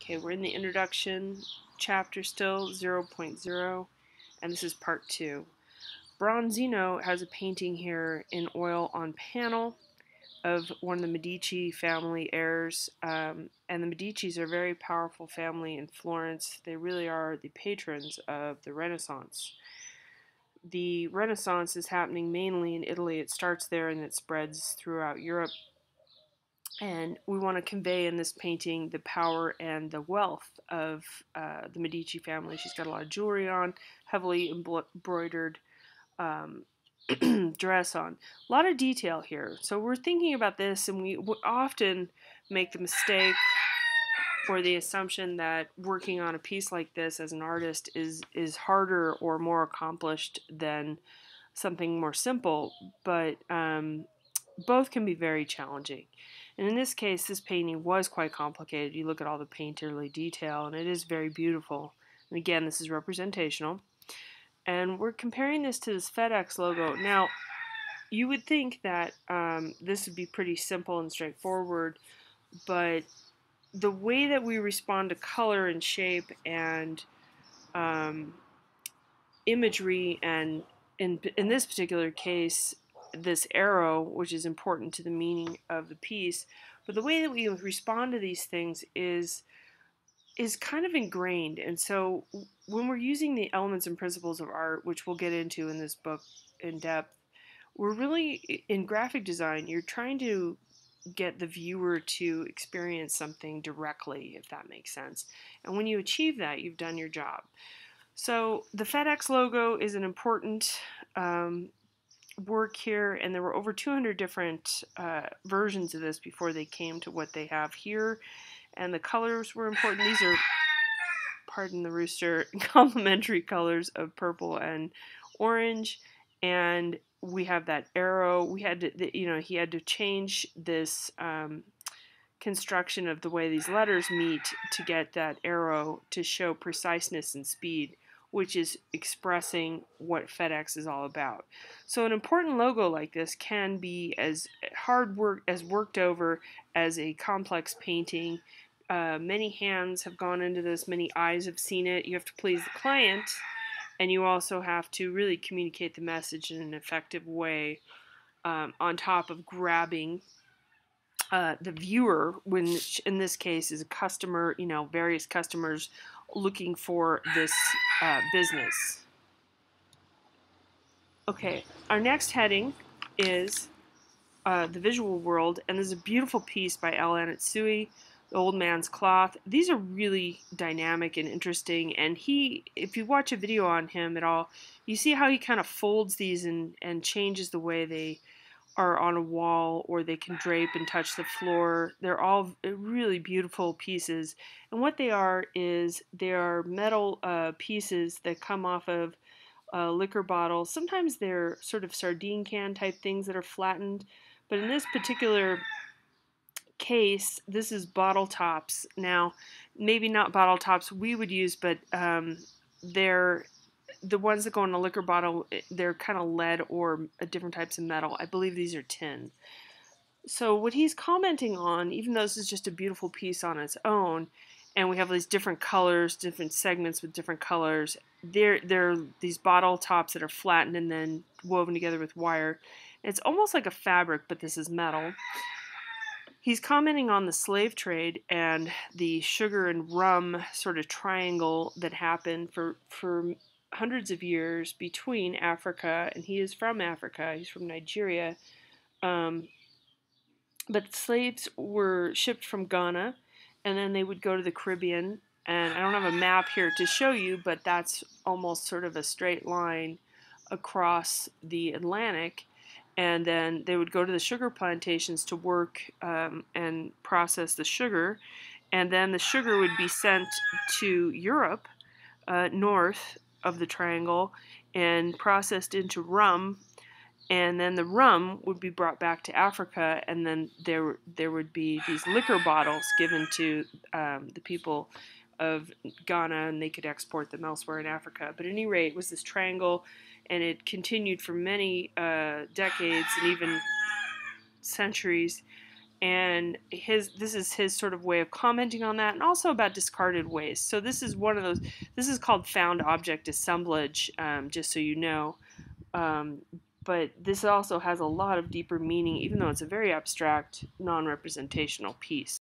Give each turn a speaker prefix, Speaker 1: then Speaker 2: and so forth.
Speaker 1: Okay, we're in the introduction chapter still, 0.0, and this is part 2. Bronzino has a painting here in oil on panel of one of the Medici family heirs, and the Medicis are a very powerful family in Florence. They really are the patrons of the Renaissance. The Renaissance is happening mainly in Italy. It starts there and it spreads throughout Europe. And we want to convey in this painting the power and the wealth of the Medici family. She's got a lot of jewelry on, heavily embroidered dress on. A lot of detail here. So we're thinking about this, and we often make the mistake or the assumption that working on a piece like this as an artist is harder or more accomplished than something more simple, but both can be very challenging. And in this case, this painting was quite complicated. You look at all the painterly detail, and it is very beautiful. And again, this is representational. And we're comparing this to this FedEx logo. Now, you would think that this would be pretty simple and straightforward, but the way that we respond to color and shape and imagery, and in this particular case, this arrow, which is important to the meaning of the piece, but the way that we respond to these things is kind of ingrained. And so when we're using the elements and principles of art, which we'll get into in this book in depth, we're really, in graphic design, you're trying to get the viewer to experience something directly, if that makes sense. And when you achieve that, you've done your job. So the FedEx logo is an important work here, and there were over 200 different versions of this before they came to what they have here. And the colors were important. These are, pardon the rooster, complementary colors of purple and orange. And we have that arrow. We had to, he had to change this construction of the way these letters meet to get that arrow to show preciseness and speed, which is expressing what FedEx is all about. So an important logo like this can be as worked over as a complex painting. Many hands have gone into this, many eyes have seen it. You have to please the client, and you also have to really communicate the message in an effective way, on top of grabbing the viewer, which in this case is a customer, various customers looking for this business. Okay, our next heading is the visual world, and there's a beautiful piece by L. Anatsui, The Old Man's Cloth. These are really dynamic and interesting, and if you watch a video on him at all, you see how he kind of folds these and changes the way they are on a wall, or they can drape and touch the floor. They're all really beautiful pieces, and what they are is they are metal pieces that come off of liquor bottles. Sometimes they're sort of sardine can type things that are flattened, but in this particular case, this is bottle tops. Now, maybe not bottle tops we would use, but they're the ones that go in a liquor bottle. They're kind of lead or different types of metal. I believe these are tin. So what he's commenting on, even though this is just a beautiful piece on its own, and we have these different colors, different segments with different colors, they're these bottle tops that are flattened and then woven together with wire. It's almost like a fabric, but this is metal. He's commenting on the slave trade and the sugar and rum sort of triangle that happened for hundreds of years between Africa, and he is from Africa, he's from Nigeria, but slaves were shipped from Ghana, and then they would go to the Caribbean, and I don't have a map here to show you, but that's almost sort of a straight line across the Atlantic, and then they would go to the sugar plantations to work and process the sugar, and then the sugar would be sent to Europe, north of the triangle, and processed into rum, and then the rum would be brought back to Africa, and then there would be these liquor bottles given to the people of Ghana, and they could export them elsewhere in Africa. But at any rate, it was this triangle, and it continued for many decades and even centuries. and this is his sort of way of commenting on that, and also about discarded waste. So this is one of those. This is called found object assemblage, just so you know. Um, but this also has a lot of deeper meaning, even though it's a very abstract, non-representational piece.